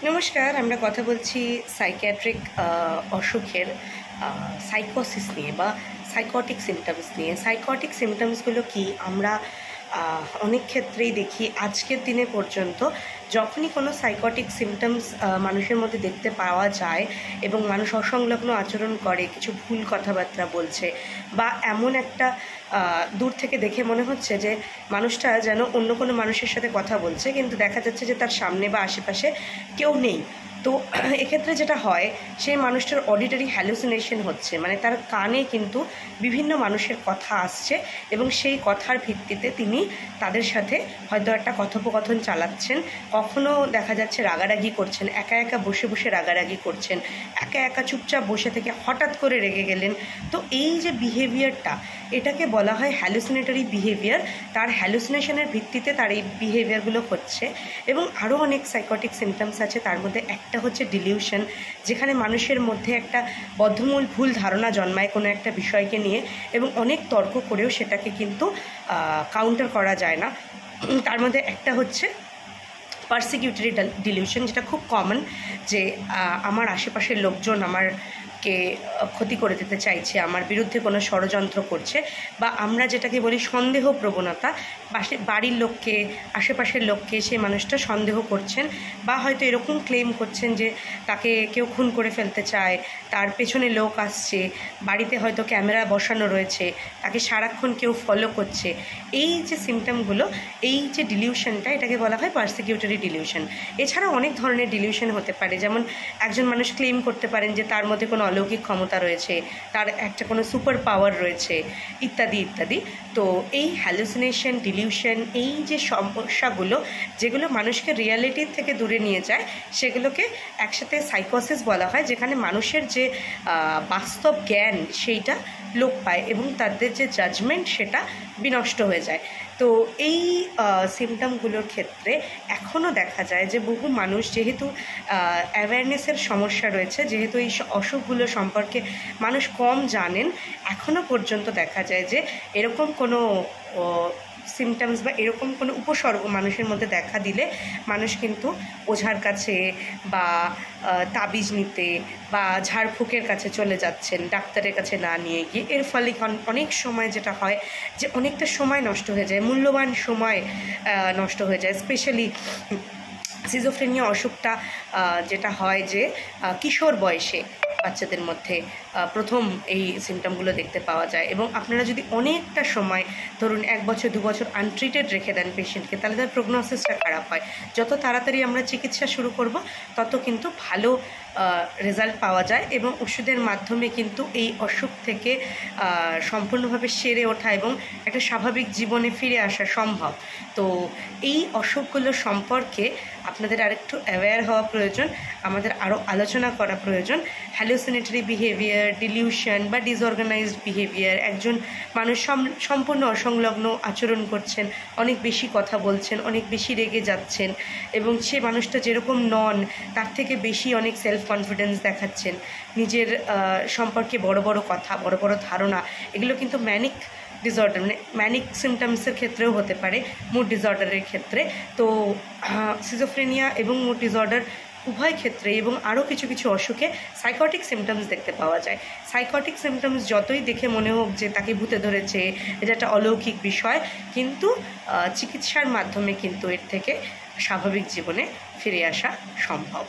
নমস্কার, আমরা কথা বলছি সাইকিয়াট্রিক অসুখের সাইকোসিস নিয়ে বা সাইকটিক সিমটমস নিয়ে। সাইকটিক সিমটমসগুলো কি আমরা অনেক ক্ষেত্রেই দেখি আজকের দিনে পর্যন্ত। যখনই কোনো সাইকটিক সিমটমস মানুষের মধ্যে দেখতে পাওয়া যায় এবং মানুষ অসংলগ্ন আচরণ করে, কিছু ভুল কথাবার্তা বলছে, বা এমন একটা দূর থেকে দেখে মনে হচ্ছে যে মানুষটা যেন অন্য কোনো মানুষের সাথে কথা বলছে, কিন্তু দেখা যাচ্ছে যে তার সামনে বা আশেপাশে কেউ নেই। তো এক্ষেত্রে যেটা হয়, সেই মানুষটার অডিটরি হ্যালুসিনেশন হচ্ছে, মানে তার কানে কিন্তু বিভিন্ন মানুষের কথা আসছে এবং সেই কথার ভিত্তিতে তিনি তাদের সাথে হয়তো একটা কথোপকথন চালাচ্ছেন। কখনো দেখা যাচ্ছে রাগারাগি করছেন, একা একা বসে বসে রাগারাগি করছেন, একা একা চুপচাপ বসে থেকে হঠাৎ করে রেগে গেলেন। তো এই যে বিহেভিয়ারটা, এটাকে বলা হয় হ্যালুসিনেটরি বিহেভিয়ার। তার হ্যালুসিনেশনের ভিত্তিতে তার এই বিহেভিয়ারগুলো হচ্ছে। এবং আরও অনেক সাইকটিক সিমটমস আছে, তার মধ্যে একটা হচ্ছে ডিলিউশন, যেখানে মানুষের মধ্যে একটা বদ্ধমূল ভুল ধারণা জন্মায় কোনো একটা বিষয়কে নিয়ে, এবং অনেক তর্ক করেও সেটাকে কিন্তু কাউন্টার করা যায় না। তার মধ্যে একটা হচ্ছে পারসিকিউটরি ডিলিউশন, যেটা খুব কমন, যে আমার আশেপাশের লোকজন আমারকে ক্ষতি করে দিতে চাইছে, আমার বিরুদ্ধে কোনো ষড়যন্ত্র করছে, বা আমরা যেটাকে বলি সন্দেহ প্রবণতা। বাড়ির লোককে, আশেপাশের লোককে সেই মানুষটা সন্দেহ করছেন, বা হয়তো এরকম ক্লেম করছেন যে তাকে কেউ খুন করে ফেলতে চায়, তার পেছনে লোক আসছে, বাড়িতে হয়তো ক্যামেরা বসানো রয়েছে, তাকে সারাক্ষণ কেউ ফলো করছে। এই যে সিমটমগুলো, এই যে ডিলিউশনটা, এটাকে বলা হয় পারসিকিউটরি ডিলিউশন। এছাড়া অনেক ধরনের ডিলিউশন হতে পারে, যেমন একজন মানুষ ক্লেম করতে পারেন যে তার মধ্যে কোনো অলৌকিক ক্ষমতা রয়েছে, তার একটা কোনো সুপার পাওয়ার রয়েছে, ইত্যাদি ইত্যাদি। তো এই হ্যালুসিনেশন, ডিলিউশন, এই যে সমস্যাগুলো যেগুলো মানুষকে রিয়ালিটির থেকে দূরে নিয়ে যায়, সেগুলোকে একসাথে সাইকোসিস বলা হয়, যেখানে মানুষের যে বাস্তব জ্ঞান সেইটা লোপ পায় এবং তাদের যে জাজমেন্ট সেটা বিনষ্ট হয়ে যায়। তো এই সিমটমগুলোর ক্ষেত্রে এখনও দেখা যায় যে বহু মানুষ, যেহেতু অ্যাওয়ারনেসের সমস্যা রয়েছে, যেহেতু এই অসুখগুলো সম্পর্কে মানুষ কম জানেন, এখনও পর্যন্ত দেখা যায় যে এরকম কোনো সিমটমস বা এরকম কোনো উপসর্গ মানুষের মধ্যে দেখা দিলে মানুষ কিন্তু ওঝার কাছে বা তাবিজ নিতে বা ঝাড়ফুঁকের কাছে চলে যাচ্ছেন, ডাক্তারের কাছে না নিয়ে গিয়ে। এর ফলে অনেক সময় যেটা হয় যে অনেকটা সময় নষ্ট হয়ে যায়, মূল্যবান সময় নষ্ট হয়ে যায়। স্পেশালি সিজোফ্রেনিয়া অসুখটা যেটা হয় যে কিশোর বয়সে বাচ্চাদের মধ্যে প্রথম এই সিমটমগুলো দেখতে পাওয়া যায়। এবং আপনারা যদি অনেকটা সময়, ধরুন 1 বছর 2 বছর আনট্রিটেড রেখে দেন পেশেন্টকে, তাহলে তার প্রগনোসিসটা খারাপ হয়। যত তাড়াতাড়ি আমরা চিকিৎসা শুরু করব, তত কিন্তু ভালো রেজাল্ট পাওয়া যায় এবং ওষুধের মাধ্যমে কিন্তু এই অসুখ থেকে সম্পূর্ণভাবে সেরে ওঠা এবং একটা স্বাভাবিক জীবনে ফিরে আসা সম্ভব। তো এই অসুখগুলো সম্পর্কে আপনাদের আরেকটু অ্যাওয়্যার হওয়া প্রয়োজন, আমাদের আরও আলোচনা করা প্রয়োজন। হ্যালুসিনেটরি বিহেভিয়ার, ডিলিউশন বা ডিসঅর্গানাইজড বিহেভিয়ার, একজন মানুষ সম্পূর্ণ অসংলগ্ন আচরণ করছেন, অনেক বেশি কথা বলছেন, অনেক বেশি রেগে যাচ্ছেন, এবং সে মানুষটা যেরকম নন তার থেকে বেশি অনেক সেলফ কনফিডেন্স দেখাচ্ছেন, নিজের সম্পর্কে বড় বড় কথা, বড় বড় ধারণা। এগুলো কিন্তু ম্যানিক ডিসঅর্ডার, মানে ম্যানিক সিমটমসের ক্ষেত্রেও হতে পারে, মুড ডিসঅর্ডারের ক্ষেত্রে। তো সিজোফ্রেনিয়া এবং মুড ডিসঅর্ডার উভয় ক্ষেত্রে এবং আরও কিছু কিছু অসুখে সাইকটিক সিমটমস দেখতে পাওয়া যায়। সাইকটিক সিমটমস যতই দেখে মনে হোক যে তাকে ভূতে ধরেছে, এটা একটা অলৌকিক বিষয়, কিন্তু চিকিৎসার মাধ্যমে কিন্তু এর থেকে স্বাভাবিক জীবনে ফিরে আসা সম্ভব।